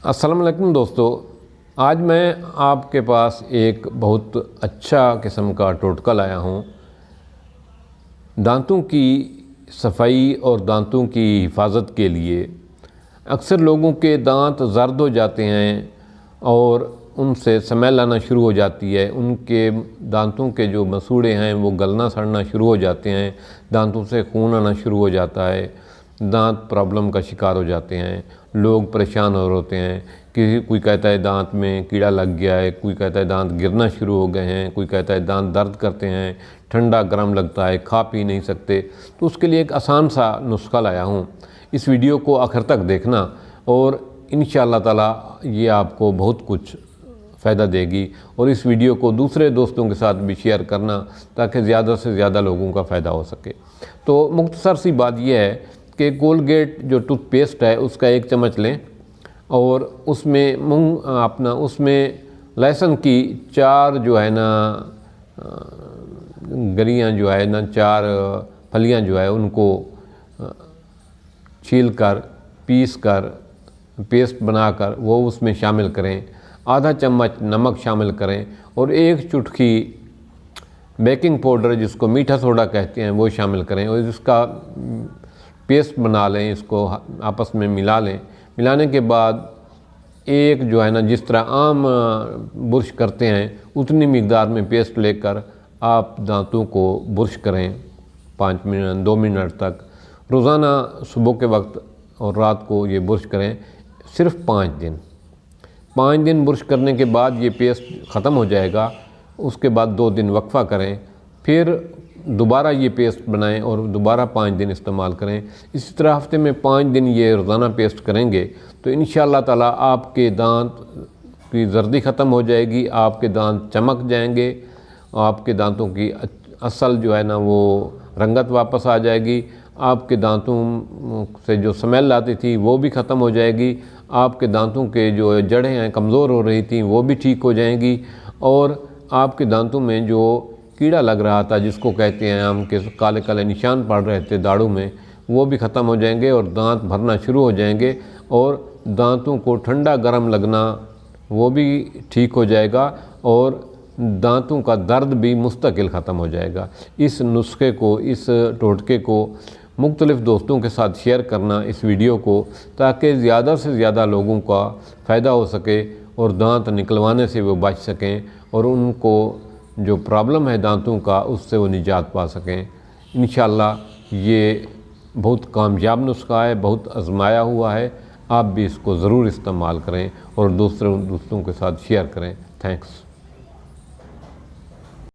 अस्सलाम वालेकुम दोस्तों, आज मैं आपके पास एक बहुत अच्छा किस्म का टोटका लाया हूँ। दांतों की सफाई और दांतों की हिफाजत के लिए अक्सर लोगों के दांत जर्द हो जाते हैं और उनसे स्मेल आना शुरू हो जाती है। उनके दांतों के जो मसूड़े हैं वो गलना सड़ना शुरू हो जाते हैं, दांतों से खून आना शुरू हो जाता है, दांत प्रॉब्लम का शिकार हो जाते हैं। लोग परेशान हो होते हैं कि कोई कहता है दांत में कीड़ा लग गया है, कोई कहता है दांत गिरना शुरू हो गए हैं, कोई कहता है दांत दर्द करते हैं, ठंडा गर्म लगता है, खा पी नहीं सकते। तो उसके लिए एक आसान सा नुस्खा लाया हूँ। इस वीडियो को आखिर तक देखना और इंशाअल्लाह ताला ये आपको बहुत कुछ फ़ायदा देगी। और इस वीडियो को दूसरे दोस्तों के साथ भी शेयर करना ताकि ज़्यादा से ज़्यादा लोगों का फ़ायदा हो सके। तो मुख्तसर सी बात यह है कि कोलगेट जो टूथपेस्ट है उसका 1 चम्मच लें और उसमें उसमें लहसुन की 4 जो है ना गरियाँ जो है ना 4 फलियाँ जो है उनको छील कर पीस कर पेस्ट बनाकर वो उसमें शामिल करें। आधा चम्मच नमक शामिल करें और 1 चुटकी बेकिंग पाउडर जिसको मीठा सोडा कहते हैं वो शामिल करें और इसका पेस्ट बना लें। इसको आपस में मिला लें। मिलाने के बाद एक जो है ना जिस तरह आम बुर्श करते हैं उतनी मिकदार में पेस्ट लेकर आप दांतों को बुर्श करें 2 मिनट तक। रोज़ाना सुबह के वक्त और रात को ये बुर्श करें सिर्फ 5 दिन बुर्श करने के बाद ये पेस्ट ख़त्म हो जाएगा। उसके बाद 2 दिन वक्फ़ा करें, फिर दोबारा ये पेस्ट बनाएं और दोबारा 5 दिन इस्तेमाल करें। इसी तरह हफ्ते में 5 दिन ये रोज़ाना पेस्ट करेंगे तो इंशाअल्लाह ताला आपके दांत की जर्दी ख़त्म हो जाएगी, आपके दांत चमक जाएंगे, आपके दांतों की असल जो है ना वो रंगत वापस आ जाएगी, आपके दांतों से जो स्मेल आती थी वो भी ख़त्म हो जाएगी, आपके दांतों के जो जड़ें हैं कमज़ोर हो रही थी वो भी ठीक हो जाएंगी और आपके दांतों में जो कीड़ा लग रहा था जिसको कहते हैं हम के काले काले निशान पड़ रहे थे दाढ़ों में वो भी ख़त्म हो जाएंगे और दांत भरना शुरू हो जाएंगे और दांतों को ठंडा गर्म लगना वो भी ठीक हो जाएगा और दांतों का दर्द भी मुस्तकिल ख़त्म हो जाएगा। इस नुस्खे को, इस टोटके को मुख्तलिफ़ दोस्तों के साथ शेयर करना इस वीडियो को, ताकि ज़्यादा से ज़्यादा लोगों का फ़ायदा हो सके और दांत निकलवाने से वो बच सकें और उनको जो प्रॉब्लम है दांतों का उससे वो निजात पा सकें। इंशाअल्लाह ये बहुत कामयाब नुस्खा है, बहुत आजमाया हुआ है। आप भी इसको ज़रूर इस्तेमाल करें और दूसरों के साथ शेयर करें। थैंक्स।